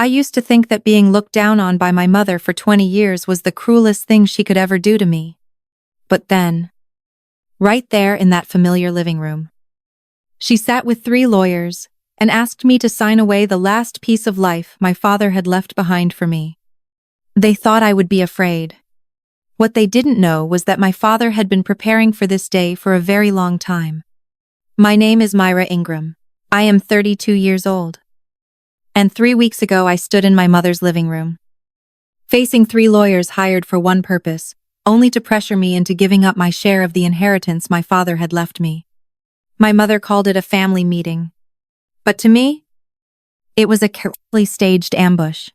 I used to think that being looked down on by my mother for 20 years was the cruelest thing she could ever do to me. But then, right there in that familiar living room, she sat with 3 lawyers and asked me to sign away the last piece of life my father had left behind for me. They thought I would be afraid. What they didn't know was that my father had been preparing for this day for a very long time. My name is Myra Ingram. I am 32 years old. And 3 weeks ago I stood in my mother's living room, facing 3 lawyers hired for one purpose, only to pressure me into giving up my share of the inheritance my father had left me. My mother called it a family meeting. But to me, it was a carefully staged ambush.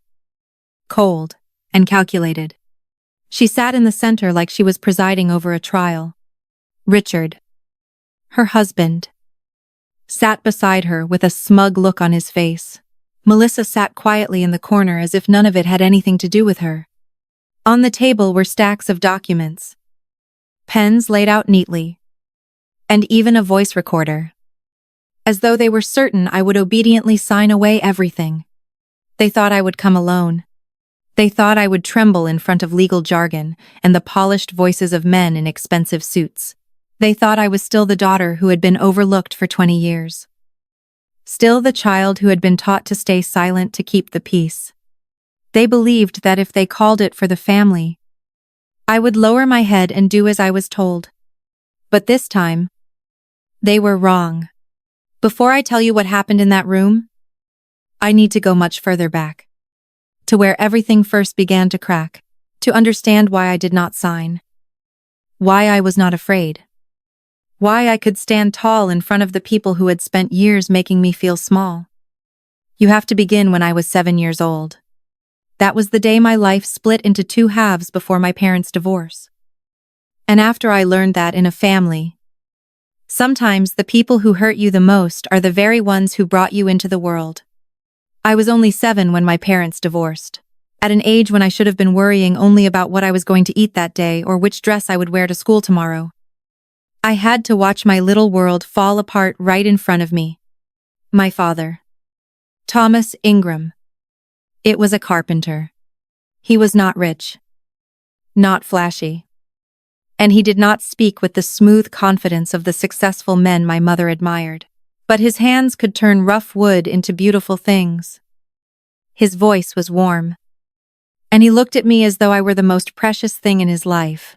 Cold and calculated. She sat in the center like she was presiding over a trial. Richard, her husband, sat beside her with a smug look on his face. Melissa sat quietly in the corner as if none of it had anything to do with her. On the table were stacks of documents, pens laid out neatly, and even a voice recorder. As though they were certain I would obediently sign away everything. They thought I would come alone. They thought I would tremble in front of legal jargon and the polished voices of men in expensive suits. They thought I was still the daughter who had been overlooked for 20 years. Still the child who had been taught to stay silent to keep the peace. They believed that if they called it for the family, I would lower my head and do as I was told. But this time, they were wrong. Before I tell you what happened in that room, I need to go much further back, to where everything first began to crack, to understand why I did not sign, why I was not afraid, why I could stand tall in front of the people who had spent years making me feel small. You have to begin when I was 7 years old. That was the day my life split into 2 halves before my parents' divorce. And after I learned that in a family, sometimes the people who hurt you the most are the very ones who brought you into the world. I was only 7 when my parents divorced, at an age when I should have been worrying only about what I was going to eat that day or which dress I would wear to school tomorrow. I had to watch my little world fall apart right in front of me. My father, Thomas Ingram. It was a carpenter. He was not rich, not flashy, and he did not speak with the smooth confidence of the successful men my mother admired. But his hands could turn rough wood into beautiful things. His voice was warm, and he looked at me as though I were the most precious thing in his life.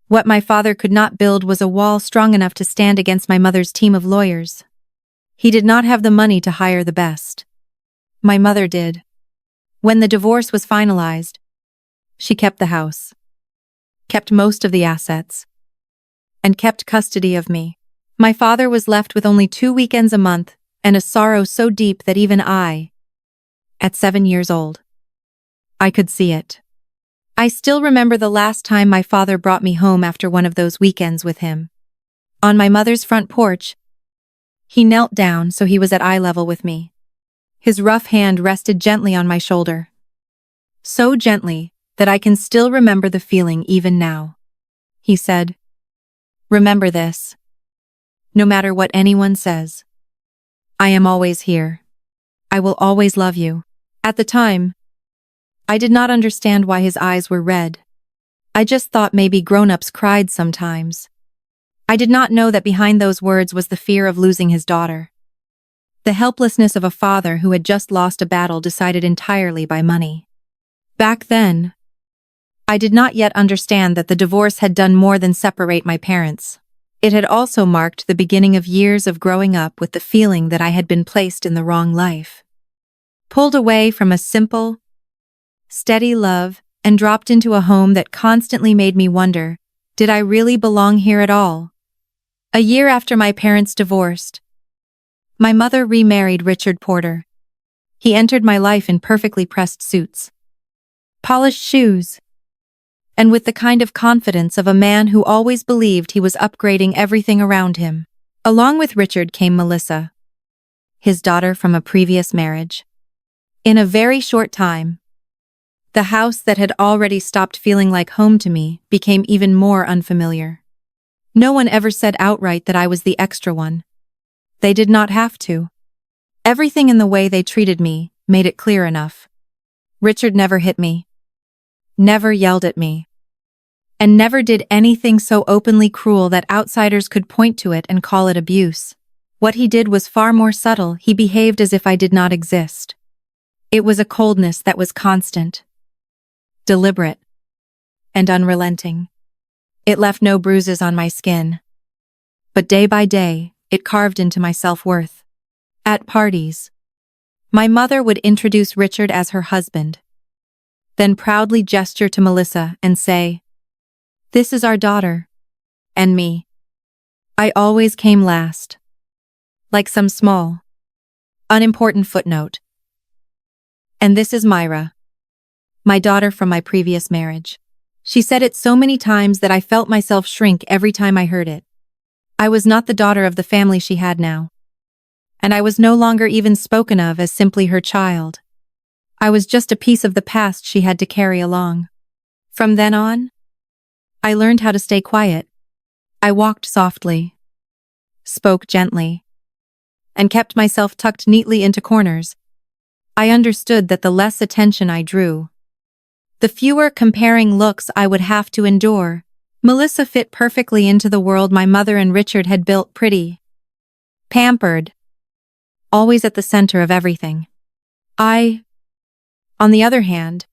What my father could not build was a wall strong enough to stand against my mother's team of lawyers. He did not have the money to hire the best. My mother did. When the divorce was finalized, she kept the house, kept most of the assets, and kept custody of me. My father was left with only 2 weekends a month and a sorrow so deep that even I, at 7 years old, I could see it. I still remember the last time my father brought me home after one of those weekends with him. On my mother's front porch, he knelt down so he was at eye level with me. His rough hand rested gently on my shoulder. So gently that I can still remember the feeling even now. He said, "Remember this. No matter what anyone says, I am always here. I will always love you." At the time, I did not understand why his eyes were red. I just thought maybe grown-ups cried sometimes. I did not know that behind those words was the fear of losing his daughter. The helplessness of a father who had just lost a battle decided entirely by money. Back then, I did not yet understand that the divorce had done more than separate my parents. It had also marked the beginning of years of growing up with the feeling that I had been placed in the wrong life. Pulled away from a simple, steady love and dropped into a home that constantly made me wonder, did I really belong here at all? A year after my parents divorced, my mother remarried Richard Porter. He entered my life in perfectly pressed suits, polished shoes, and with the kind of confidence of a man who always believed he was upgrading everything around him. Along with Richard came Melissa, his daughter from a previous marriage. In a very short time, the house that had already stopped feeling like home to me became even more unfamiliar. No one ever said outright that I was the extra one. They did not have to. Everything in the way they treated me made it clear enough. Richard never hit me, never yelled at me, and never did anything so openly cruel that outsiders could point to it and call it abuse. What he did was far more subtle. He behaved as if I did not exist. It was a coldness that was constant, deliberate, and unrelenting. It left no bruises on my skin, but day by day, it carved into my self-worth. At parties, my mother would introduce Richard as her husband, then proudly gesture to Melissa and say, "This is our daughter," and me. I always came last, like some small, unimportant footnote. "And this is Myra, my daughter from my previous marriage." She said it so many times that I felt myself shrink every time I heard it. I was not the daughter of the family she had now, and I was no longer even spoken of as simply her child. I was just a piece of the past she had to carry along. From then on, I learned how to stay quiet. I walked softly, spoke gently, and kept myself tucked neatly into corners. I understood that the less attention I drew, the fewer comparing looks I would have to endure. Melissa fit perfectly into the world my mother and Richard had built, pretty, pampered, always at the center of everything. I, on the other hand,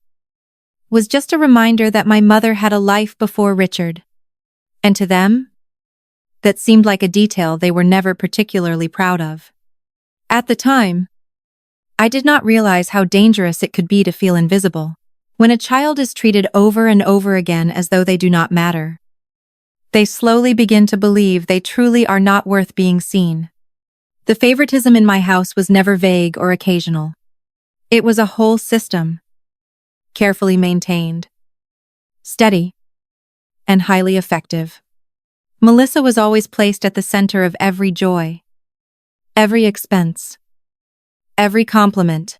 was just a reminder that my mother had a life before Richard. And to them, that seemed like a detail they were never particularly proud of. At the time, I did not realize how dangerous it could be to feel invisible. When a child is treated over and over again as though they do not matter, they slowly begin to believe they truly are not worth being seen. The favoritism in my house was never vague or occasional. It was a whole system, carefully maintained, steady, and highly effective. Melissa was always placed at the center of every joy, every expense, every compliment.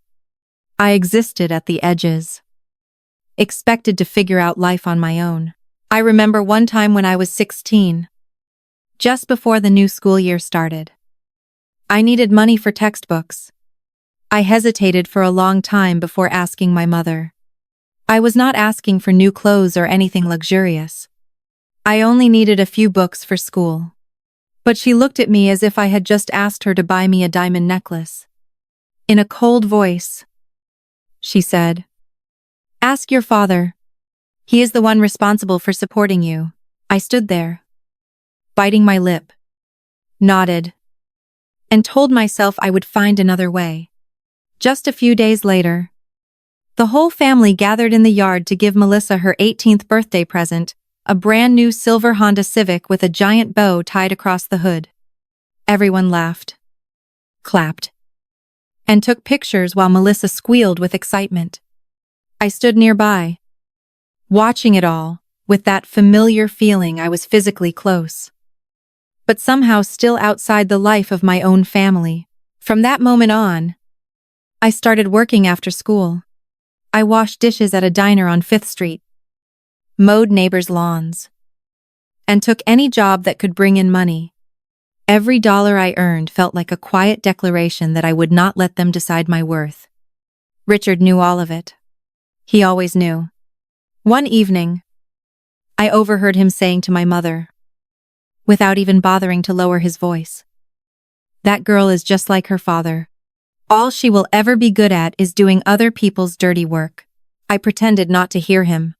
I existed at the edges, expected to figure out life on my own. I remember one time when I was 16, just before the new school year started. I needed money for textbooks. I hesitated for a long time before asking my mother. I was not asking for new clothes or anything luxurious. I only needed a few books for school. But she looked at me as if I had just asked her to buy me a diamond necklace. In a cold voice, she said, "Ask your father. He is the one responsible for supporting you." I stood there, biting my lip, nodded, and told myself I would find another way. Just a few days later, the whole family gathered in the yard to give Melissa her 18th birthday present, a brand new silver Honda Civic with a giant bow tied across the hood. Everyone laughed, clapped, and took pictures while Melissa squealed with excitement. I stood nearby, watching it all, with that familiar feeling I was physically close, but somehow still outside the life of my own family. From that moment on, I started working after school. I washed dishes at a diner on 5th Street, mowed neighbors' lawns, and took any job that could bring in money. Every dollar I earned felt like a quiet declaration that I would not let them decide my worth. Richard knew all of it. He always knew. One evening, I overheard him saying to my mother, without even bothering to lower his voice, "That girl is just like her father. All she will ever be good at is doing other people's dirty work." I pretended not to hear him.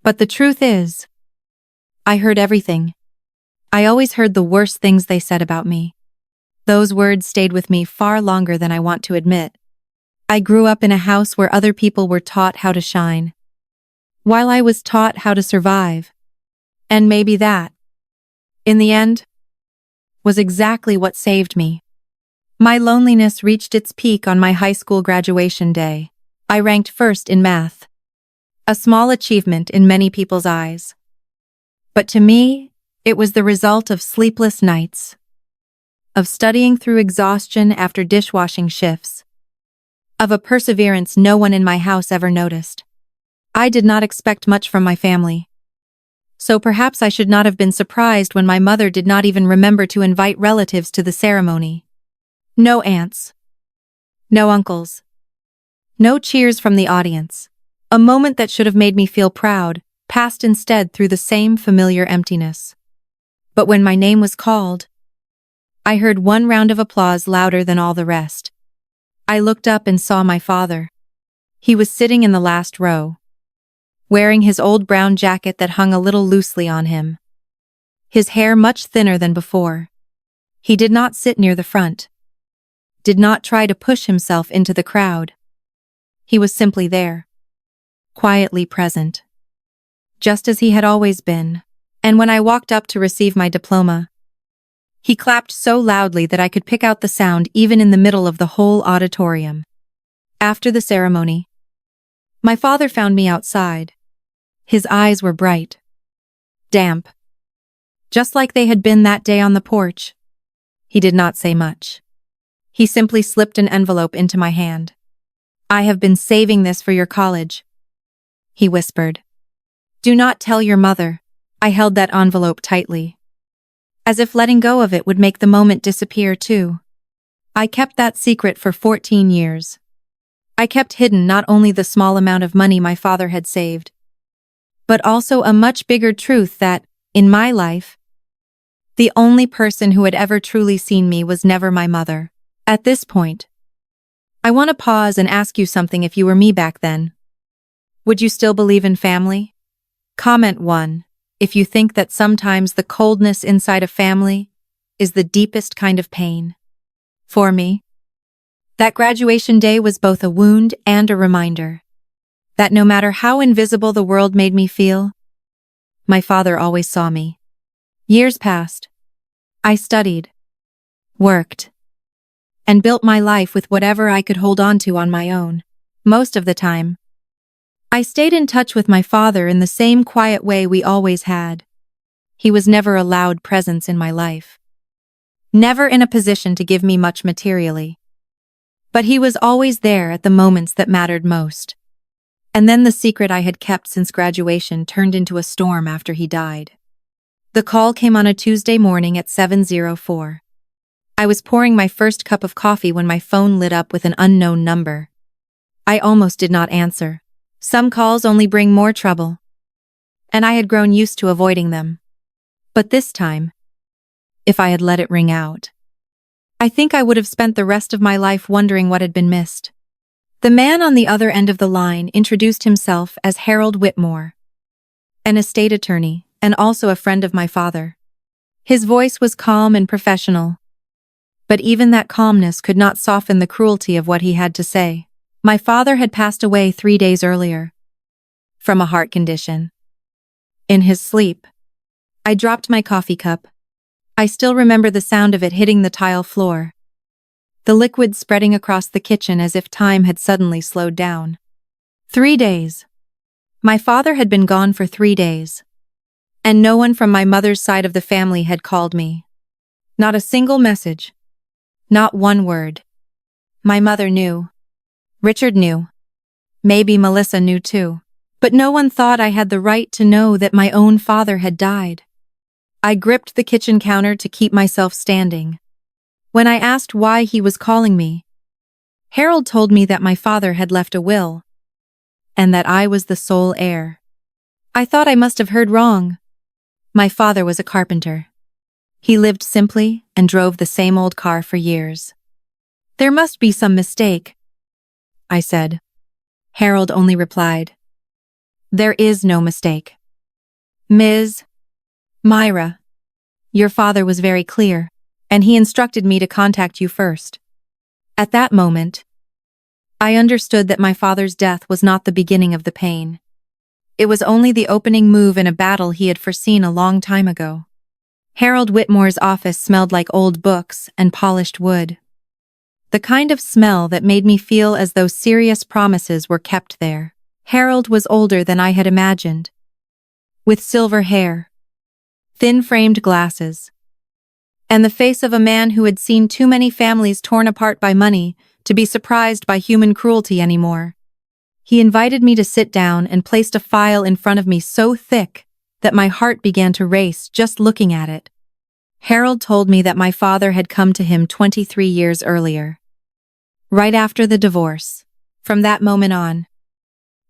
But the truth is, I heard everything. I always heard the worst things they said about me. Those words stayed with me far longer than I want to admit. I grew up in a house where other people were taught how to shine, while I was taught how to survive. And maybe that, in the end, was exactly what saved me. My loneliness reached its peak on my high school graduation day. I ranked first in math, a small achievement in many people's eyes. But to me, it was the result of sleepless nights, of studying through exhaustion after dishwashing shifts, of a perseverance no one in my house ever noticed. I did not expect much from my family, so perhaps I should not have been surprised when my mother did not even remember to invite relatives to the ceremony. No aunts, no uncles, No cheers from the audience. A moment that should have made me feel proud passed instead through the same familiar emptiness. But when my name was called, I heard one round of applause louder than all the rest. I looked up and saw my father. He was sitting in the last row, wearing his old brown jacket that hung a little loosely on him, his hair much thinner than before. He did not sit near the front, did not try to push himself into the crowd. He was simply there, quietly present, just as he had always been. And when I walked up to receive my diploma, he clapped so loudly that I could pick out the sound even in the middle of the whole auditorium. After the ceremony, my father found me outside. His eyes were bright, damp, just like they had been that day on the porch. He did not say much. He simply slipped an envelope into my hand. "I have been saving this for your college," he whispered. "Do not tell your mother." I held that envelope tightly, as if letting go of it would make the moment disappear too. I kept that secret for 14 years. I kept hidden not only the small amount of money my father had saved, but also a much bigger truth that, in my life, the only person who had ever truly seen me was never my mother. At this point, I want to pause and ask you something. If you were me back then, would you still believe in family? Comment 1. If you think that sometimes the coldness inside a family is the deepest kind of pain. For me, that graduation day was both a wound and a reminder that no matter how invisible the world made me feel, my father always saw me. Years passed. I studied, worked, and built my life with whatever I could hold on to on my own. Most of the time, I stayed in touch with my father in the same quiet way we always had. He was never a loud presence in my life, never in a position to give me much materially. But he was always there at the moments that mattered most. And then the secret I had kept since graduation turned into a storm after he died. The call came on a Tuesday morning at 7:04. I was pouring my first cup of coffee when my phone lit up with an unknown number. I almost did not answer. Some calls only bring more trouble, and I had grown used to avoiding them. But this time, if I had let it ring out, I think I would have spent the rest of my life wondering what had been missed. The man on the other end of the line introduced himself as Harold Whitmore, an estate attorney and also a friend of my father. His voice was calm and professional, but even that calmness could not soften the cruelty of what he had to say. My father had passed away 3 days earlier, from a heart condition. In his sleep, I dropped my coffee cup. I still remember the sound of it hitting the tile floor, the liquid spreading across the kitchen as if time had suddenly slowed down. 3 days. My father had been gone for 3 days, and no one from my mother's side of the family had called me. Not a single message. Not one word. My mother knew. Richard knew. Maybe Melissa knew too. But no one thought I had the right to know that my own father had died. I gripped the kitchen counter to keep myself standing. When I asked why he was calling me, Harold told me that my father had left a will, and that I was the sole heir. I thought I must have heard wrong. My father was a carpenter. He lived simply and drove the same old car for years. There must be some mistake, I said. Harold only replied, "There is no mistake. Ms. Myra, your father was very clear, and he instructed me to contact you first." At that moment, I understood that my father's death was not the beginning of the pain. It was only the opening move in a battle he had foreseen a long time ago. Harold Whitmore's office smelled like old books and polished wood. The kind of smell that made me feel as though serious promises were kept there. Harold was older than I had imagined, with silver hair, thin-framed glasses, and the face of a man who had seen too many families torn apart by money to be surprised by human cruelty anymore. He invited me to sit down and placed a file in front of me so thick that my heart began to race just looking at it. Harold told me that my father had come to him 23 years earlier, right after the divorce. From that moment on,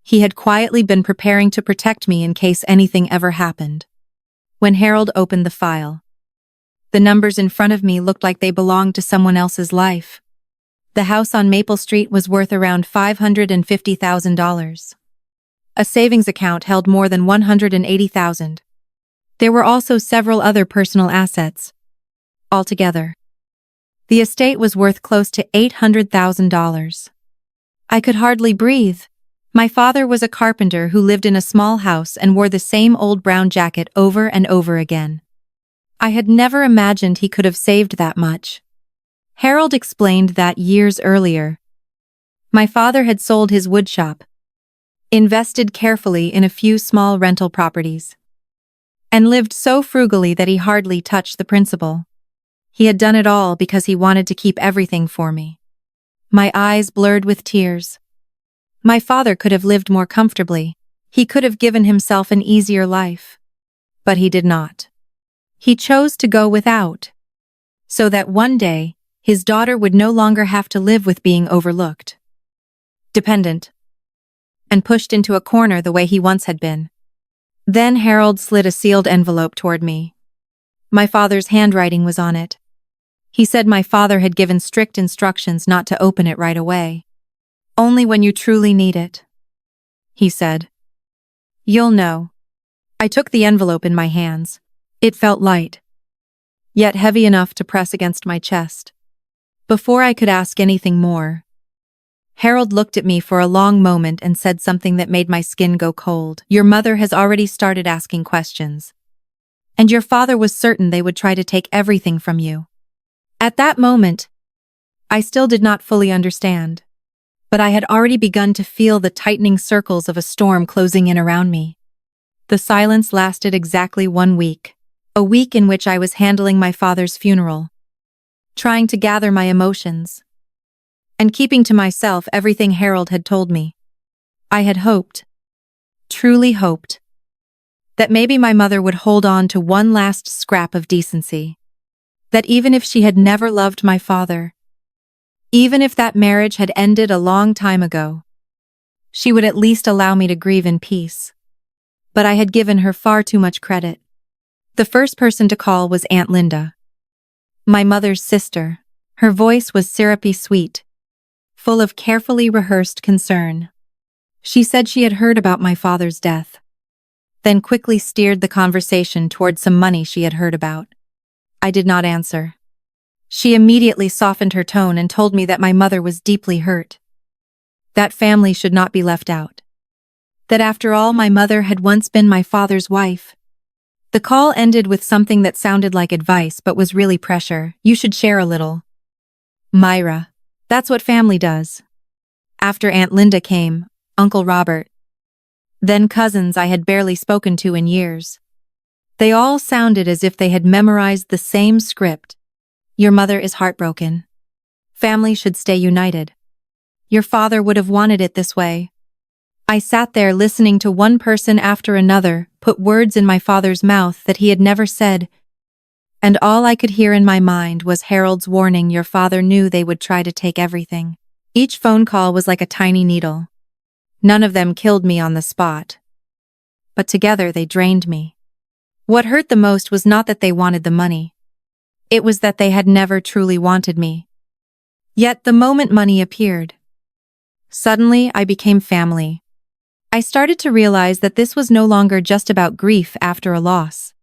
he had quietly been preparing to protect me in case anything ever happened. When Harold opened the file, the numbers in front of me looked like they belonged to someone else's life. The house on Maple Street was worth around $550,000. A savings account held more than $180,000. There were also several other personal assets. Altogether, the estate was worth close to $800,000. I could hardly breathe. My father was a carpenter who lived in a small house and wore the same old brown jacket over and over again. I had never imagined he could have saved that much. Harold explained that years earlier, my father had sold his woodshop, invested carefully in a few small rental properties, and lived so frugally that he hardly touched the principal. He had done it all because he wanted to keep everything for me. My eyes blurred with tears. My father could have lived more comfortably. He could have given himself an easier life. But he did not. He chose to go without, so that one day, his daughter would no longer have to live with being overlooked, dependent, and pushed into a corner the way he once had been. Then Harold slid a sealed envelope toward me. My father's handwriting was on it. He said my father had given strict instructions not to open it right away. Only when you truly need it, he said. You'll know. I took the envelope in my hands. It felt light, yet heavy enough to press against my chest. Before I could ask anything more, Harold looked at me for a long moment and said something that made my skin go cold. Your mother has already started asking questions. And your father was certain they would try to take everything from you. At that moment, I still did not fully understand, but I had already begun to feel the tightening circles of a storm closing in around me. The silence lasted exactly 1 week, a week in which I was handling my father's funeral, trying to gather my emotions, and keeping to myself everything Harold had told me. I had hoped, truly hoped, that maybe my mother would hold on to one last scrap of decency. That even if she had never loved my father, even if that marriage had ended a long time ago, she would at least allow me to grieve in peace. But I had given her far too much credit. The first person to call was Aunt Linda, my mother's sister. Her voice was syrupy sweet, full of carefully rehearsed concern. She said she had heard about my father's death, then quickly steered the conversation toward some money she had heard about. I did not answer. She immediately softened her tone and told me that my mother was deeply hurt. That family should not be left out. That after all, my mother had once been my father's wife. The call ended with something that sounded like advice but was really pressure. You should share a little, Myra. That's what family does. After Aunt Linda came Uncle Robert, then cousins I had barely spoken to in years. They all sounded as if they had memorized the same script. Your mother is heartbroken. Family should stay united. Your father would have wanted it this way. I sat there listening to one person after another put words in my father's mouth that he had never said, and all I could hear in my mind was Harold's warning. Your father knew they would try to take everything. Each phone call was like a tiny needle. None of them killed me on the spot, but together they drained me. What hurt the most was not that they wanted the money. It was that they had never truly wanted me. Yet the moment money appeared, suddenly I became family. I started to realize that this was no longer just about grief after a loss.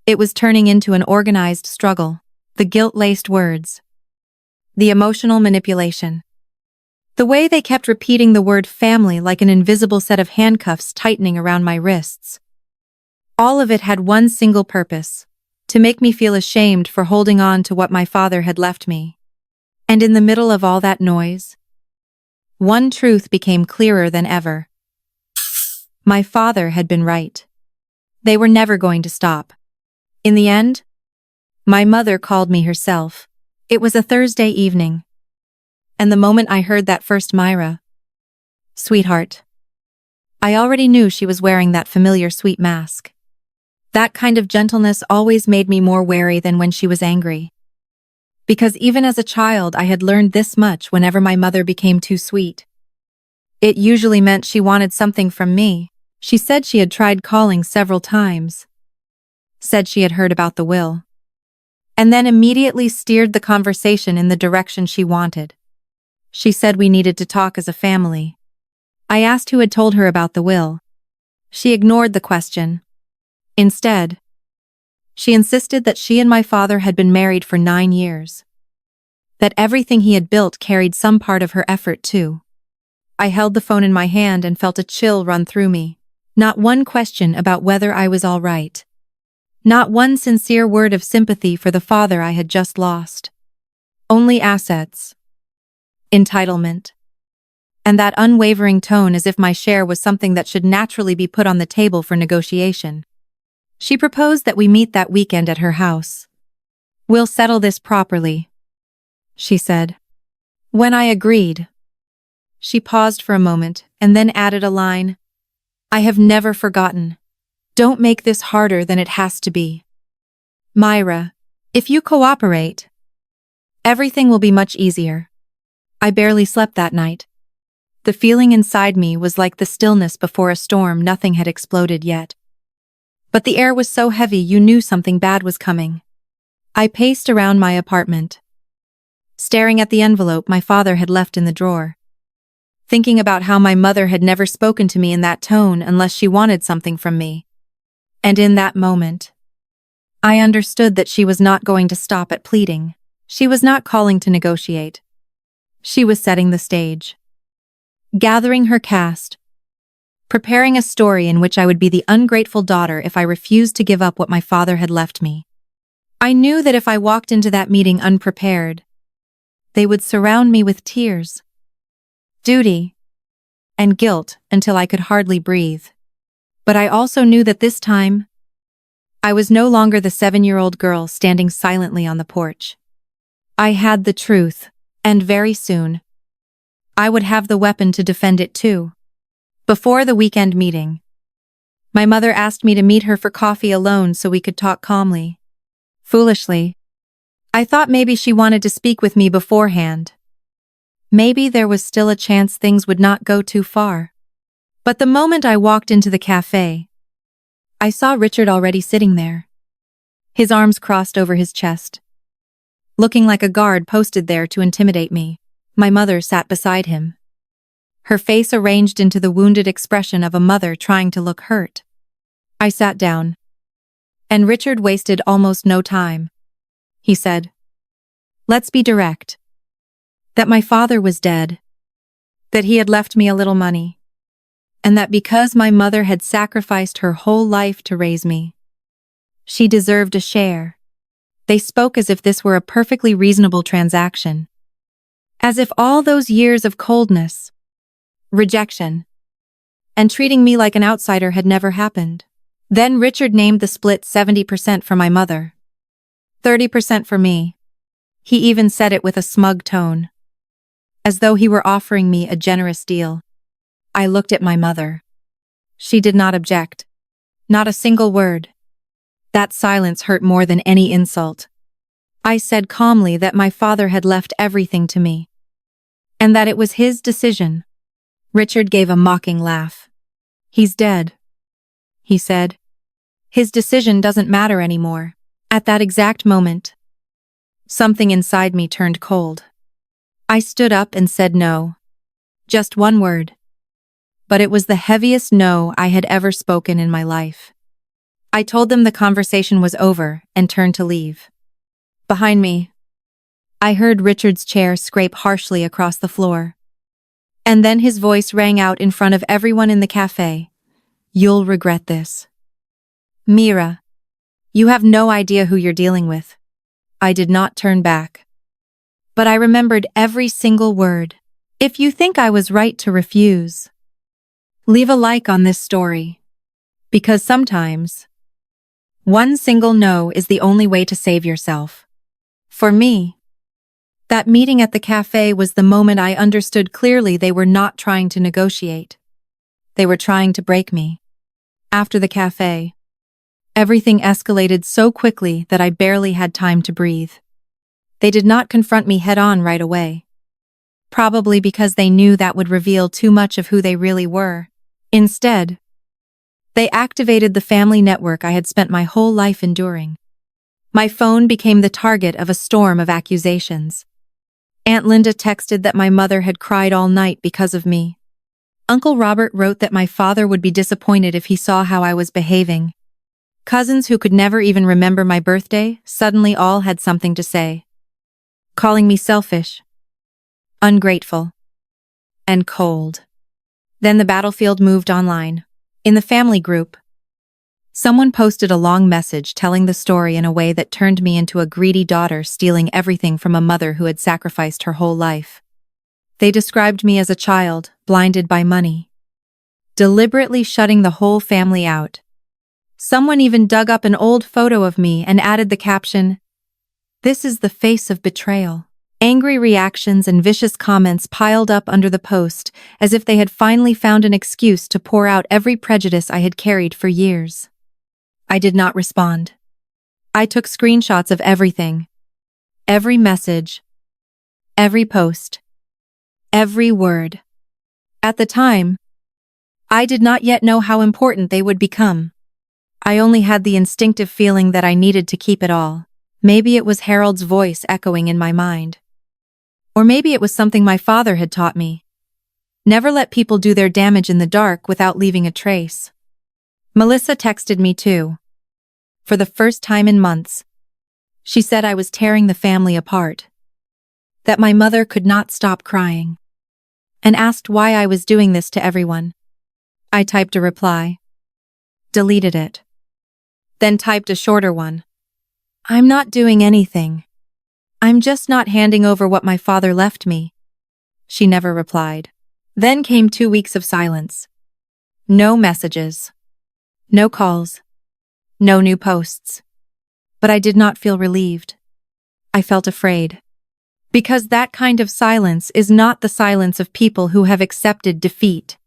It was turning into an organized struggle. The guilt-laced words, the emotional manipulation, the way they kept repeating the word family like an invisible set of handcuffs tightening around my wrists. All of it had one single purpose: to make me feel ashamed for holding on to what my father had left me. And in the middle of all that noise, one truth became clearer than ever. My father had been right. They were never going to stop. In the end, my mother called me herself. It was a Thursday evening, and the moment I heard that first Myra, sweetheart, I already knew she was wearing that familiar sweet mask. That kind of gentleness always made me more wary than when she was angry. Because even as a child I had learned this much: whenever my mother became too sweet, It usually meant she wanted something from me. She said she had tried calling several times. Said she had heard about the will. And then immediately steered the conversation in the direction she wanted. She said we needed to talk as a family. I asked who had told her about the will. She ignored the question. Instead, she insisted that she and my father had been married for 9 years. That everything he had built carried some part of her effort too. I held the phone in my hand and felt a chill run through me. Not one question about whether I was all right. Not one sincere word of sympathy for the father I had just lost. Only assets. Entitlement. And that unwavering tone as if my share was something that should naturally be put on the table for negotiation. She proposed that we meet that weekend at her house. "We'll settle this properly," she said. When I agreed, she paused for a moment and then added a line. "I have never forgotten. Don't make this harder than it has to be. Myra, if you cooperate, everything will be much easier." I barely slept that night. The feeling inside me was like the stillness before a storm. Nothing had exploded yet. But the air was so heavy you knew something bad was coming. I paced around my apartment, staring at the envelope my father had left in the drawer, thinking about how my mother had never spoken to me in that tone unless she wanted something from me. And in that moment, I understood that she was not going to stop at pleading. She was not calling to negotiate. She was setting the stage, gathering her cast, preparing a story in which I would be the ungrateful daughter if I refused to give up what my father had left me. I knew that if I walked into that meeting unprepared, they would surround me with tears, duty, and guilt until I could hardly breathe. But I also knew that this time, I was no longer the 7-year-old girl standing silently on the porch. I had the truth, and very soon, I would have the weapon to defend it too. Before the weekend meeting, my mother asked me to meet her for coffee alone so we could talk calmly. Foolishly, I thought maybe she wanted to speak with me beforehand. Maybe there was still a chance things would not go too far. But the moment I walked into the cafe, I saw Richard already sitting there, his arms crossed over his chest, looking like a guard posted there to intimidate me. My mother sat beside him, her face arranged into the wounded expression of a mother trying to look hurt. I sat down, and Richard wasted almost no time. He said, "Let's be direct. That my father was dead, that he had left me a little money, and that because my mother had sacrificed her whole life to raise me, she deserved a share." They spoke as if this were a perfectly reasonable transaction. As if all those years of coldness, rejection, and treating me like an outsider had never happened. Then Richard named the split 70% for my mother, 30% for me. He even said it with a smug tone, as though he were offering me a generous deal. I looked at my mother. She did not object. Not a single word. That silence hurt more than any insult. I said calmly that my father had left everything to me, and that it was his decision. Richard gave a mocking laugh. "He's dead," he said. "His decision doesn't matter anymore." At that exact moment, something inside me turned cold. I stood up and said no. Just one word. But it was the heaviest no I had ever spoken in my life. I told them the conversation was over and turned to leave. Behind me, I heard Richard's chair scrape harshly across the floor. And then his voice rang out in front of everyone in the cafe. "You'll regret this. Myra, you have no idea who you're dealing with." I did not turn back. But I remembered every single word. If you think I was right to refuse, leave a like on this story. Because sometimes, one single no is the only way to save yourself. For me, that meeting at the cafe was the moment I understood clearly they were not trying to negotiate. They were trying to break me. After the cafe, everything escalated so quickly that I barely had time to breathe. They did not confront me head-on right away. probably because they knew that would reveal too much of who they really were. Instead, they activated the family network I had spent my whole life enduring. My phone became the target of a storm of accusations. Aunt Linda texted that my mother had cried all night because of me. Uncle Robert wrote that my father would be disappointed if he saw how I was behaving. Cousins who could never even remember my birthday suddenly all had something to say, calling me selfish, ungrateful, and cold. Then the battlefield moved online. In the family group, someone posted a long message telling the story in a way that turned me into a greedy daughter stealing everything from a mother who had sacrificed her whole life. They described me as a child, blinded by money, deliberately shutting the whole family out. Someone even dug up an old photo of me and added the caption, "This is the face of betrayal." Angry reactions and vicious comments piled up under the post, as if they had finally found an excuse to pour out every prejudice I had carried for years. I did not respond. I took screenshots of everything. Every message. Every post. Every word. At the time, I did not yet know how important they would become. I only had the instinctive feeling that I needed to keep it all. Maybe it was Harold's voice echoing in my mind. Or maybe it was something my father had taught me. Never let people do their damage in the dark without leaving a trace. Melissa texted me too. For the first time in months, she said I was tearing the family apart, that my mother could not stop crying, and asked why I was doing this to everyone. I typed a reply, deleted it, then typed a shorter one. I'm not doing anything. I'm just not handing over what my father left me. She never replied. Then came 2 weeks of silence. No messages. No calls. No new posts. But I did not feel relieved. I felt afraid. Because that kind of silence is not the silence of people who have accepted defeat.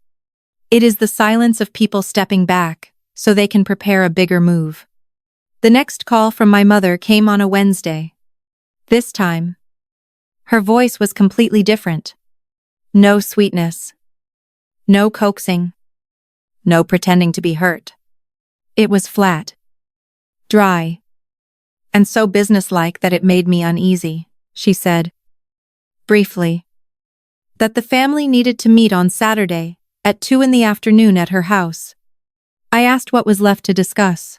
It is the silence of people stepping back, so they can prepare a bigger move. The next call from my mother came on a Wednesday. This time, her voice was completely different. No sweetness. No coaxing. No pretending to be hurt. It was flat. Dry. And so businesslike that it made me uneasy. She said, briefly, that the family needed to meet on Saturday at 2 p.m. at her house. I asked what was left to discuss.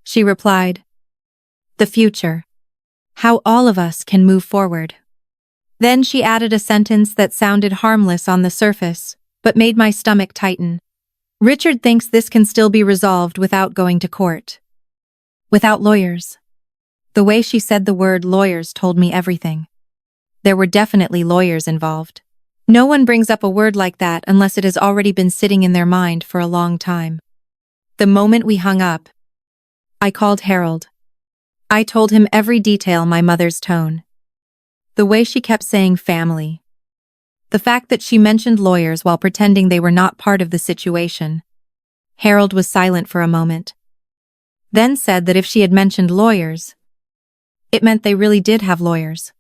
She replied, the future. How all of us can move forward. Then she added a sentence that sounded harmless on the surface, but made my stomach tighten. Richard thinks this can still be resolved without going to court. Without lawyers. The way she said the word lawyers told me everything. There were definitely lawyers involved. No one brings up a word like that unless it has already been sitting in their mind for a long time. The moment we hung up, I called Harold. I told him every detail, my mother's tone. The way she kept saying family. The fact that she mentioned lawyers while pretending they were not part of the situation. Harold was silent for a moment. Then said that if she had mentioned lawyers, it meant they really did have lawyers.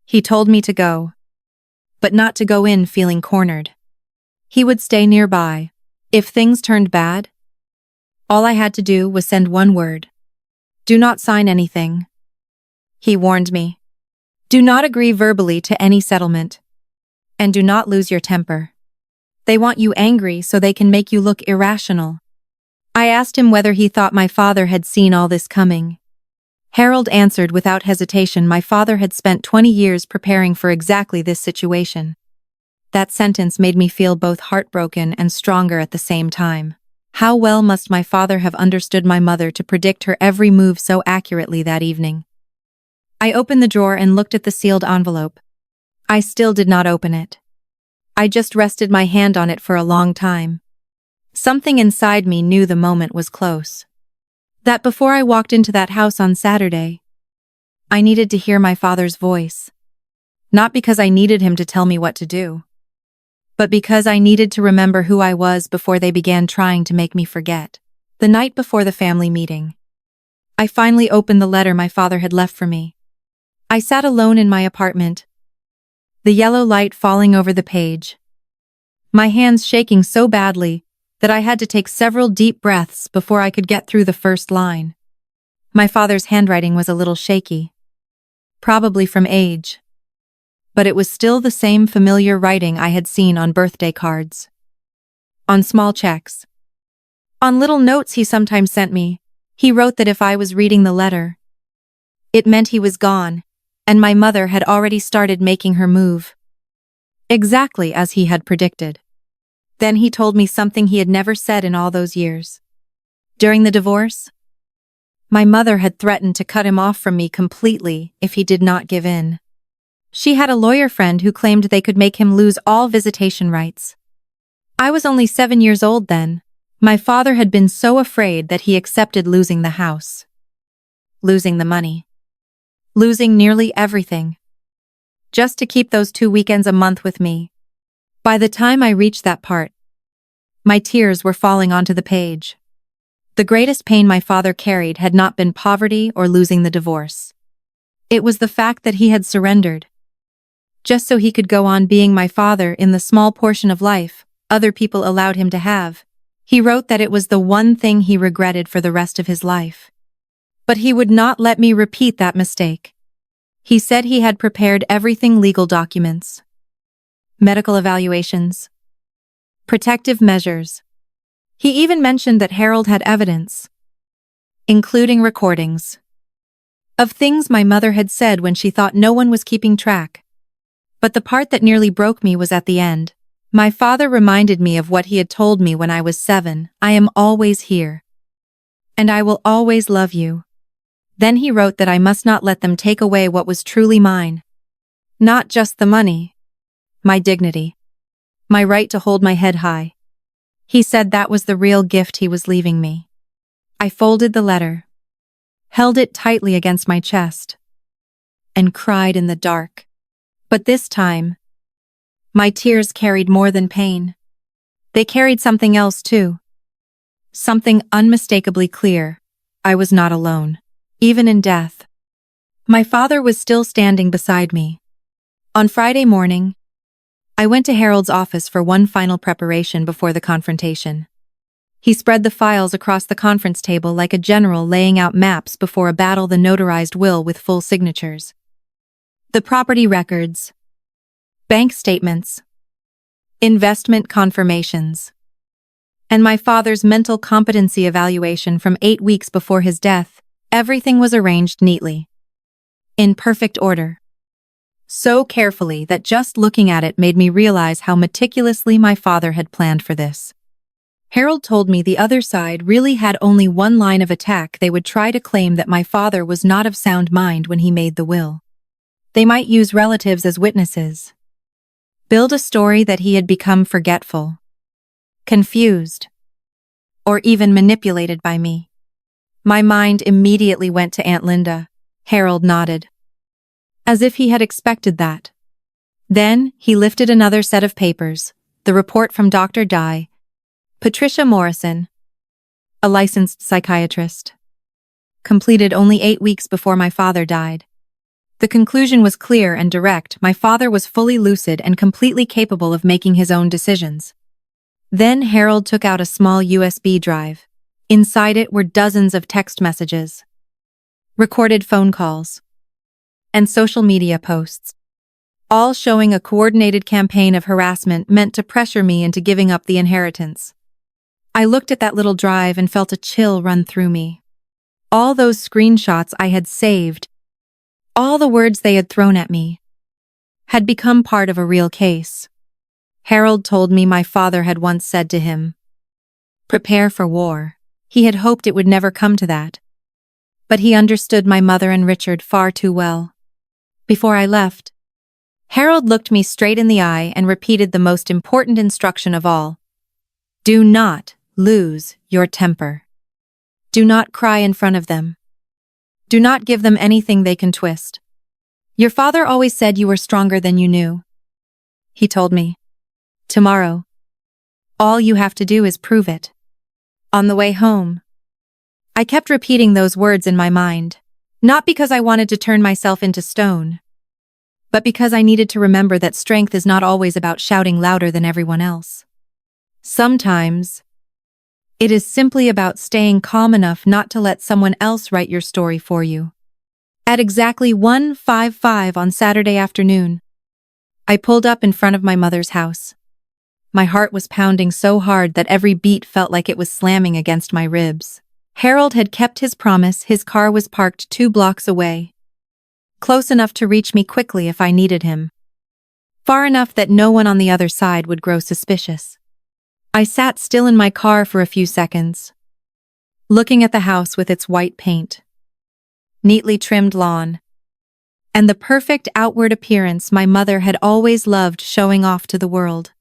He told me to go, but not to go in feeling cornered. He would stay nearby. If things turned bad, all I had to do was send one word. Do not sign anything. He warned me. Do not agree verbally to any settlement. And do not lose your temper. They want you angry so they can make you look irrational. I asked him whether he thought my father had seen all this coming. Harold answered without hesitation my father had spent 20 years preparing for exactly this situation. That sentence made me feel both heartbroken and stronger at the same time. How well must my father have understood my mother to predict her every move so accurately that evening? I opened the drawer and looked at the sealed envelope. I still did not open it. I just rested my hand on it for a long time. Something inside me knew the moment was close. That before I walked into that house on Saturday, I needed to hear my father's voice. Not because I needed him to tell me what to do, but because I needed to remember who I was before they began trying to make me forget. The night before the family meeting, I finally opened the letter my father had left for me. I sat alone in my apartment, the yellow light falling over the page. My hands shaking so badly that I had to take several deep breaths before I could get through the first line. My father's handwriting was a little shaky, probably from age, but it was still the same familiar writing I had seen on birthday cards, on small checks, on little notes he sometimes sent me. He wrote that if I was reading the letter, it meant he was gone, and my mother had already started making her move. Exactly as he had predicted. Then he told me something he had never said in all those years. During the divorce, my mother had threatened to cut him off from me completely if he did not give in. She had a lawyer friend who claimed they could make him lose all visitation rights. I was only 7 years old then. My father had been so afraid that he accepted losing the house, losing the money, losing nearly everything, just to keep those 2 weekends a month with me. By the time I reached that part, my tears were falling onto the page. The greatest pain my father carried had not been poverty or losing the divorce. It was the fact that he had surrendered, just so he could go on being my father in the small portion of life other people allowed him to have. He wrote that it was the one thing he regretted for the rest of his life. But he would not let me repeat that mistake. He said he had prepared everything: legal documents, medical evaluations, protective measures. He even mentioned that Harold had evidence, including recordings, of things my mother had said when she thought no one was keeping track. But the part that nearly broke me was at the end. My father reminded me of what he had told me when I was 7, "I am always here, and I will always love you." Then he wrote that I must not let them take away what was truly mine. Not just the money, my dignity, my right to hold my head high. He said that was the real gift he was leaving me. I folded the letter, held it tightly against my chest, and cried in the dark. But this time, my tears carried more than pain. They carried something else too. Something unmistakably clear. I was not alone. Even in death, my father was still standing beside me. On Friday morning, I went to Harold's office for one final preparation before the confrontation. He spread the files across the conference table like a general laying out maps before a battle: the notarized will with full signatures, the property records, bank statements, investment confirmations, and my father's mental competency evaluation from 8 weeks before his death. Everything was arranged neatly, in perfect order, so carefully that just looking at it made me realize how meticulously my father had planned for this. Harold told me the other side really had only one line of attack. They would try to claim that my father was not of sound mind when he made the will. They might use relatives as witnesses, build a story that he had become forgetful, confused, or even manipulated by me. My mind immediately went to Aunt Linda. Harold nodded, as if he had expected that. Then he lifted another set of papers, the report from Dr. Dye, Patricia Morrison, a licensed psychiatrist, completed only 8 weeks before my father died. The conclusion was clear and direct. My father was fully lucid and completely capable of making his own decisions. Then Harold took out a small USB drive. Inside it were dozens of text messages, recorded phone calls, and social media posts, all showing a coordinated campaign of harassment meant to pressure me into giving up the inheritance. I looked at that little drive and felt a chill run through me. All those screenshots I had saved, all the words they had thrown at me, had become part of a real case. Harold told me my father had once said to him, "Prepare for war." He had hoped it would never come to that. But he understood my mother and Richard far too well. Before I left, Harold looked me straight in the eye and repeated the most important instruction of all. Do not lose your temper. Do not cry in front of them. Do not give them anything they can twist. Your father always said you were stronger than you knew. He told me, tomorrow, all you have to do is prove it. On the way home, I kept repeating those words in my mind, not because I wanted to turn myself into stone, but because I needed to remember that strength is not always about shouting louder than everyone else. Sometimes, it is simply about staying calm enough not to let someone else write your story for you. At exactly 1:55 on Saturday afternoon, I pulled up in front of my mother's house. My heart was pounding so hard that every beat felt like it was slamming against my ribs. Harold had kept his promise. His car was parked 2 blocks away, close enough to reach me quickly if I needed him, far enough that no one on the other side would grow suspicious. I sat still in my car for a few seconds, looking at the house with its white paint, neatly trimmed lawn, and the perfect outward appearance my mother had always loved showing off to the world.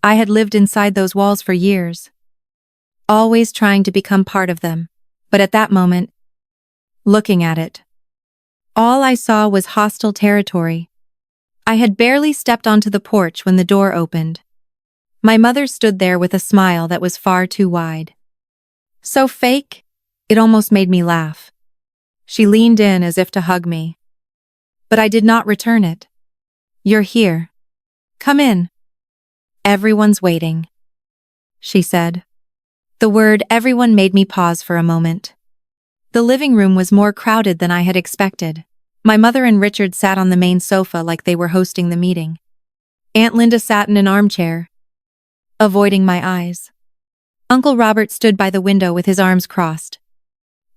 I had lived inside those walls for years, always trying to become part of them, but at that moment, looking at it, all I saw was hostile territory. I had barely stepped onto the porch when the door opened. My mother stood there with a smile that was far too wide. So fake, it almost made me laugh. She leaned in as if to hug me, but I did not return it. "You're here. Come in. Everyone's waiting," she said. The word everyone made me pause for a moment. The living room was more crowded than I had expected. My mother and Richard sat on the main sofa like they were hosting the meeting. Aunt Linda sat in an armchair, avoiding my eyes. Uncle Robert stood by the window with his arms crossed.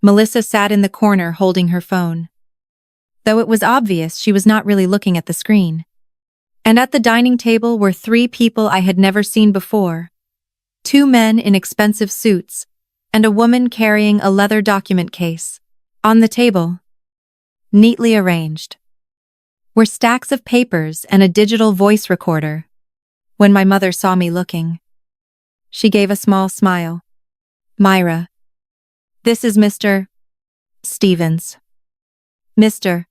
Melissa sat in the corner holding her phone, though it was obvious she was not really looking at the screen. And at the dining table were 3 people I had never seen before: 2 men in expensive suits, and a woman carrying a leather document case. On the table, neatly arranged, were stacks of papers and a digital voice recorder. When my mother saw me looking, she gave a small smile. "Myra, this is Mr. Stevens, Mr.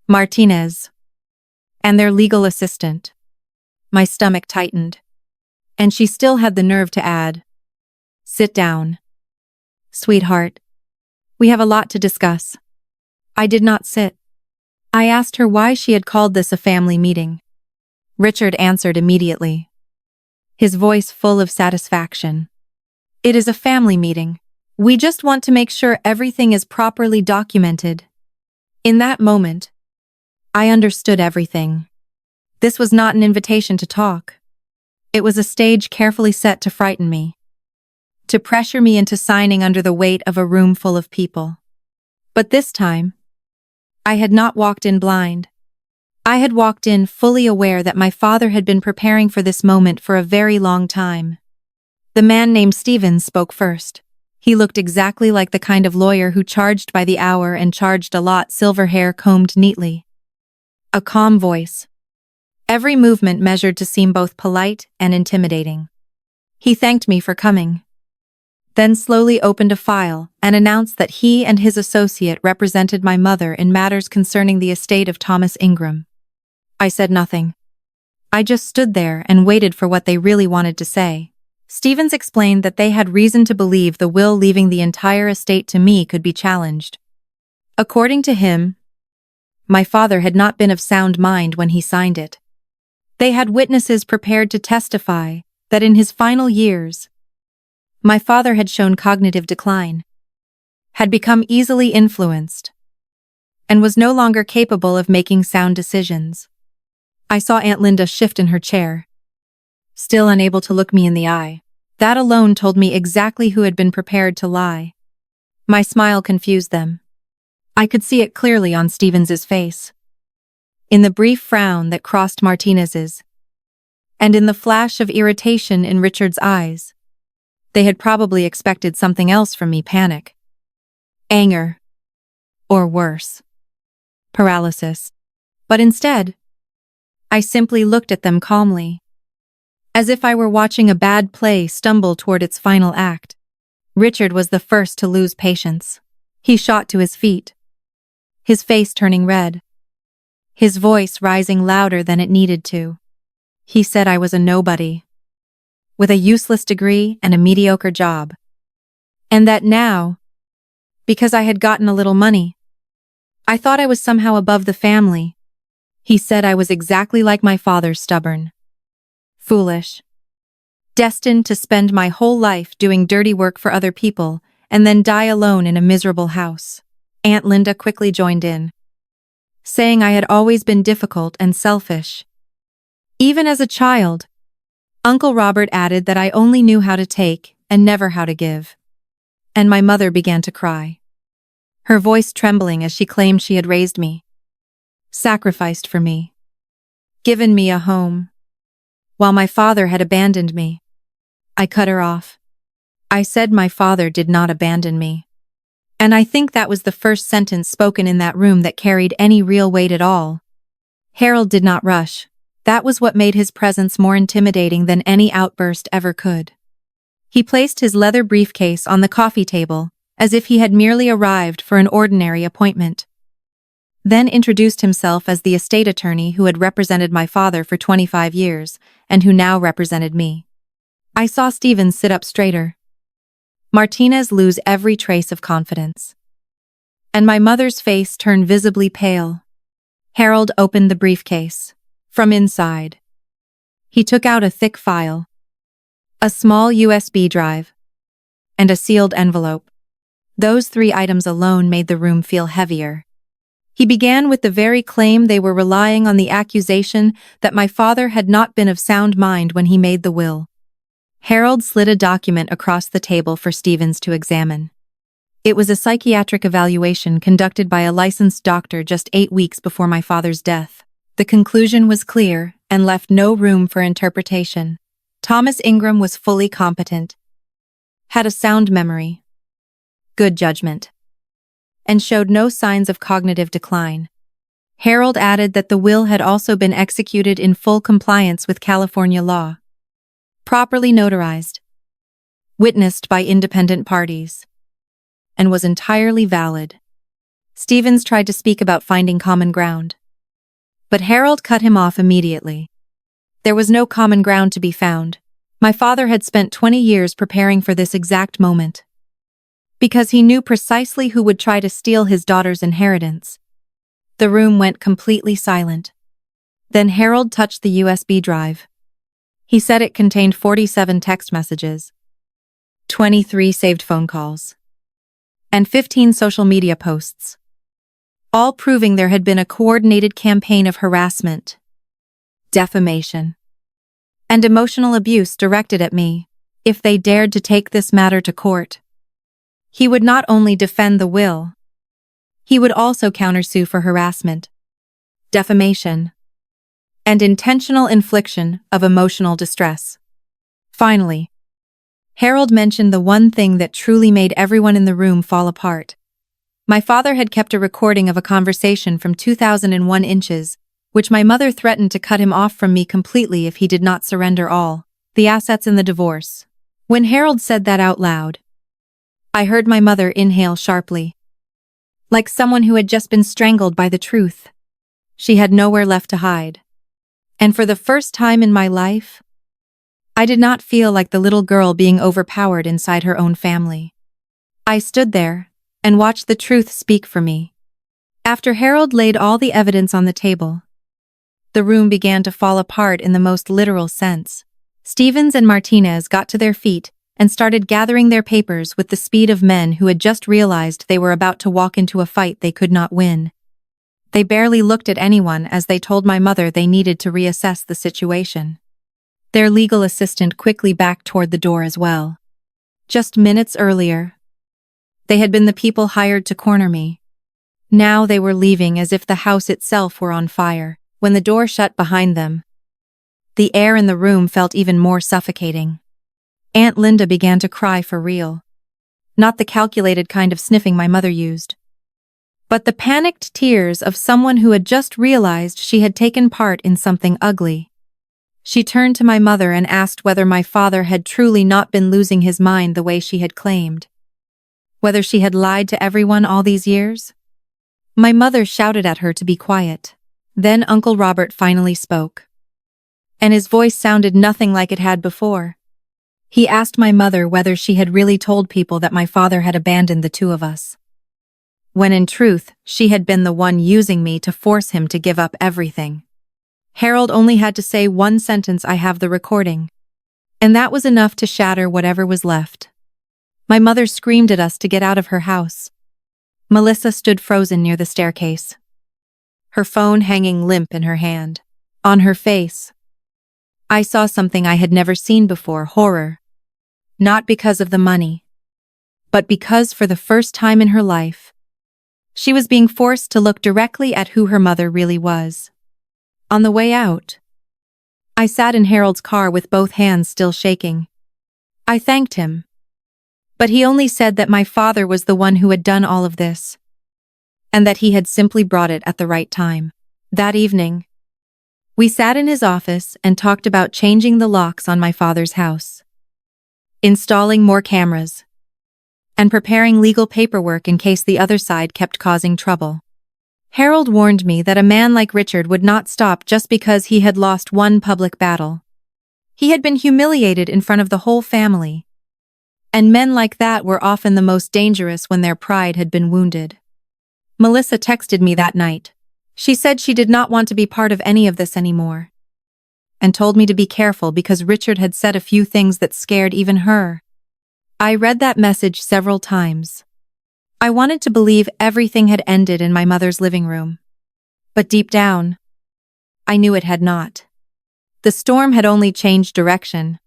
Martinez, and their legal assistant." My stomach tightened, and she still had the nerve to add, "Sit down, sweetheart. We have a lot to discuss." I did not sit. I asked her why she had called this a family meeting. Richard answered immediately, his voice full of satisfaction. "It is a family meeting. We just want to make sure everything is properly documented." In that moment, I understood everything. This was not an invitation to talk. It was a stage carefully set to frighten me, to pressure me into signing under the weight of a room full of people. But this time, I had not walked in blind. I had walked in fully aware that my father had been preparing for this moment for a very long time. The man named Stevens spoke first. He looked exactly like the kind of lawyer who charged by the hour and charged a lot, silver hair combed neatly. A calm voice, every movement measured to seem both polite and intimidating. He thanked me for coming, then slowly opened a file and announced that he and his associate represented my mother in matters concerning the estate of Thomas Ingram. I said nothing. I just stood there and waited for what they really wanted to say. Stevens explained that they had reason to believe the will leaving the entire estate to me could be challenged. According to him, my father had not been of sound mind when he signed it. They had witnesses prepared to testify that in his final years, my father had shown cognitive decline, had become easily influenced, and was no longer capable of making sound decisions. I saw Aunt Linda shift in her chair, still unable to look me in the eye. That alone told me exactly who had been prepared to lie. My smile confused them. I could see it clearly on Stevens's face, in the brief frown that crossed Martinez's, and in the flash of irritation in Richard's eyes. They had probably expected something else from me: panic, anger, or worse, paralysis. But instead, I simply looked at them calmly, as if I were watching a bad play stumble toward its final act. Richard was the first to lose patience. He shot to his feet, his face turning red, his voice rising louder than it needed to. He said I was a nobody, with a useless degree and a mediocre job, and that now, because I had gotten a little money, I thought I was somehow above the family, He said I was exactly like my father, stubborn, foolish, destined to spend my whole life doing dirty work for other people and then die alone in a miserable house. Aunt Linda quickly joined in, saying I had always been difficult and selfish. Even as a child, Uncle Robert added that I only knew how to take and never how to give. And my mother began to cry, her voice trembling as she claimed she had raised me, sacrificed for me, given me a home, while my father had abandoned me. I cut her off. I said my father did not abandon me. And I think that was the first sentence spoken in that room that carried any real weight at all. Harold did not rush. That was what made his presence more intimidating than any outburst ever could. He placed his leather briefcase on the coffee table, as if he had merely arrived for an ordinary appointment. Then introduced himself as the estate attorney who had represented my father for 25 years, and who now represented me. I saw Stevens sit up straighter, Martinez lose every trace of confidence, and my mother's face turn visibly pale. Harold opened the briefcase. From inside, he took out a thick file, a small USB drive, and a sealed envelope. Those 3 items alone made the room feel heavier. He began with the very claim they were relying on, the accusation that my father had not been of sound mind when he made the will. Harold slid a document across the table for Stevens to examine. It was a psychiatric evaluation conducted by a licensed doctor just 8 weeks before my father's death. The conclusion was clear and left no room for interpretation. Thomas Ingram was fully competent, had a sound memory, good judgment, and showed no signs of cognitive decline. Harold added that the will had also been executed in full compliance with California law, properly notarized, witnessed by independent parties, and was entirely valid. Stevens tried to speak about finding common ground, but Harold cut him off immediately. There was no common ground to be found. My father had spent 20 years preparing for this exact moment, because he knew precisely who would try to steal his daughter's inheritance. The room went completely silent. Then Harold touched the USB drive. He said it contained 47 text messages, 23 saved phone calls, and 15 social media posts, all proving there had been a coordinated campaign of harassment, defamation, and emotional abuse directed at me. If they dared to take this matter to court, he would not only defend the will, he would also countersue for harassment, defamation, and intentional infliction of emotional distress. Finally, Harold mentioned the one thing that truly made everyone in the room fall apart. My father had kept a recording of a conversation from 2001 inches, which my mother threatened to cut him off from me completely if he did not surrender all the assets in the divorce. When Harold said that out loud, I heard my mother inhale sharply, like someone who had just been strangled by the truth. She had nowhere left to hide. And for the first time in my life, I did not feel like the little girl being overpowered inside her own family. I stood there and watched the truth speak for me. After Harold laid all the evidence on the table, the room began to fall apart in the most literal sense. Stevens and Martinez got to their feet and started gathering their papers with the speed of men who had just realized they were about to walk into a fight they could not win. They barely looked at anyone as they told my mother they needed to reassess the situation. Their legal assistant quickly backed toward the door as well. Just minutes earlier, they had been the people hired to corner me. Now they were leaving as if the house itself were on fire. When the door shut behind them, the air in the room felt even more suffocating. Aunt Linda began to cry for real. Not the calculated kind of sniffing my mother used, but the panicked tears of someone who had just realized she had taken part in something ugly. She turned to my mother and asked whether my father had truly not been losing his mind the way she had claimed. Whether she had lied to everyone all these years? My mother shouted at her to be quiet. Then Uncle Robert finally spoke, and his voice sounded nothing like it had before. He asked my mother whether she had really told people that my father had abandoned the two of us. when in truth, she had been the one using me to force him to give up everything. Harold only had to say one sentence, "I have the recording." And that was enough to shatter whatever was left. My mother screamed at us to get out of her house. Melissa stood frozen near the staircase, her phone hanging limp in her hand. On her face, I saw something I had never seen before: horror. Not because of the money, but because for the first time in her life, she was being forced to look directly at who her mother really was. On the way out, I sat in Harold's car with both hands still shaking. I thanked him, but he only said that my father was the one who had done all of this, and that he had simply brought it at the right time. That evening, we sat in his office and talked about changing the locks on my father's house, installing more cameras, and preparing legal paperwork in case the other side kept causing trouble. Harold warned me that a man like Richard would not stop just because he had lost one public battle. He had been humiliated in front of the whole family, and men like that were often the most dangerous when their pride had been wounded. Melissa texted me that night. She said she did not want to be part of any of this anymore, and told me to be careful because Richard had said a few things that scared even her. I read that message several times. I wanted to believe everything had ended in my mother's living room. But deep down, I knew it had not. The storm had only changed direction.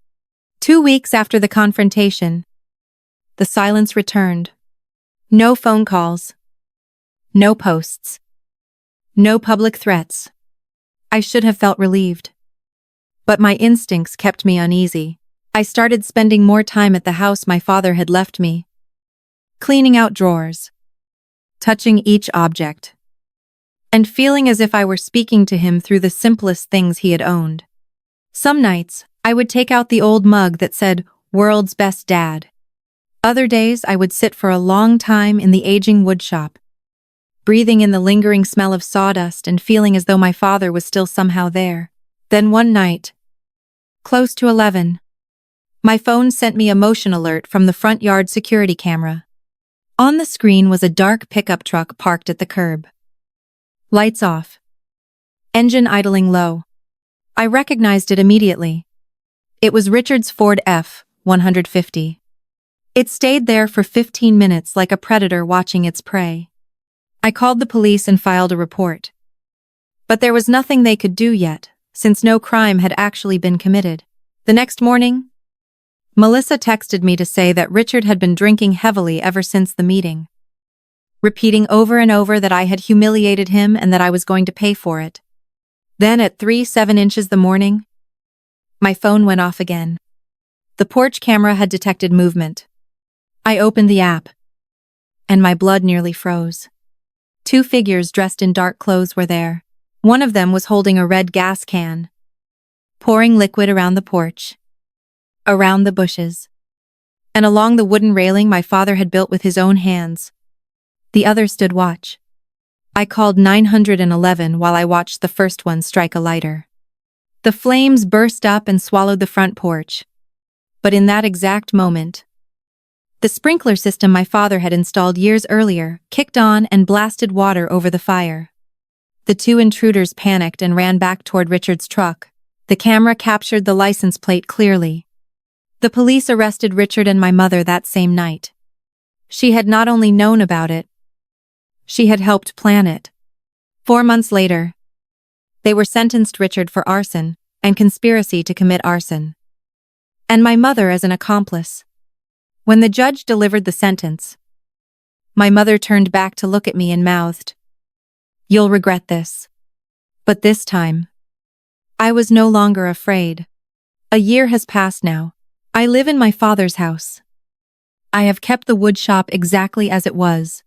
2 weeks after the confrontation, the silence returned. No phone calls. No posts. No public threats. I should have felt relieved. But my instincts kept me uneasy. I started spending more time at the house my father had left me, cleaning out drawers, touching each object, and feeling as if I were speaking to him through the simplest things he had owned. Some nights, I would take out the old mug that said, "World's Best Dad." Other days, I would sit for a long time in the aging woodshop, breathing in the lingering smell of sawdust and feeling as though my father was still somehow there. Then one night, close to 11, my phone sent me a motion alert from the front yard security camera. On the screen was a dark pickup truck parked at the curb. Lights off. Engine idling low. I recognized it immediately. It was Richard's Ford F-150. It stayed there for 15 minutes like a predator watching its prey. I called the police and filed a report. But there was nothing they could do yet, since no crime had actually been committed. The next morning, Melissa texted me to say that Richard had been drinking heavily ever since the meeting, repeating over and over that I had humiliated him and that I was going to pay for it. Then at 3:07 the morning, my phone went off again. The porch camera had detected movement. I opened the app, and my blood nearly froze. 2 figures dressed in dark clothes were there. One of them was holding a red gas can, pouring liquid around the porch, around the bushes, and along the wooden railing my father had built with his own hands. The other stood watch. I called 911 while I watched the first one strike a lighter. The flames burst up and swallowed the front porch. But in that exact moment, the sprinkler system my father had installed years earlier kicked on and blasted water over the fire. The 2 intruders panicked and ran back toward Richard's truck. The camera captured the license plate clearly. The police arrested Richard and my mother that same night. She had not only known about it, she had helped plan it. 4 months later, they were sentenced Richard for arson and conspiracy to commit arson, and my mother as an accomplice. When the judge delivered the sentence, my mother turned back to look at me and mouthed, "You'll regret this." But this time, I was no longer afraid. A year has passed now. I live in my father's house. I have kept the wood shop exactly as it was.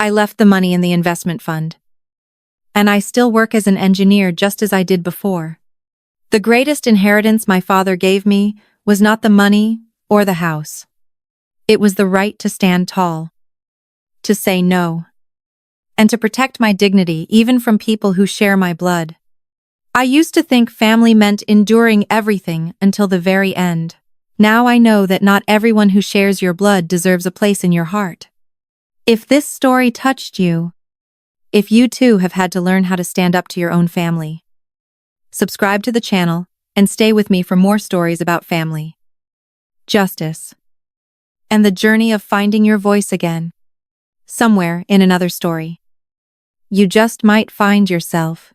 I left the money in the investment fund. And I still work as an engineer just as I did before. The greatest inheritance my father gave me was not the money or the house. It was the right to stand tall, to say no, and to protect my dignity even from people who share my blood. I used to think family meant enduring everything until the very end. Now I know that not everyone who shares your blood deserves a place in your heart. If this story touched you, if you too have had to learn how to stand up to your own family, subscribe to the channel and stay with me for more stories about family, justice, and the journey of finding your voice again. Somewhere in another story, you just might find yourself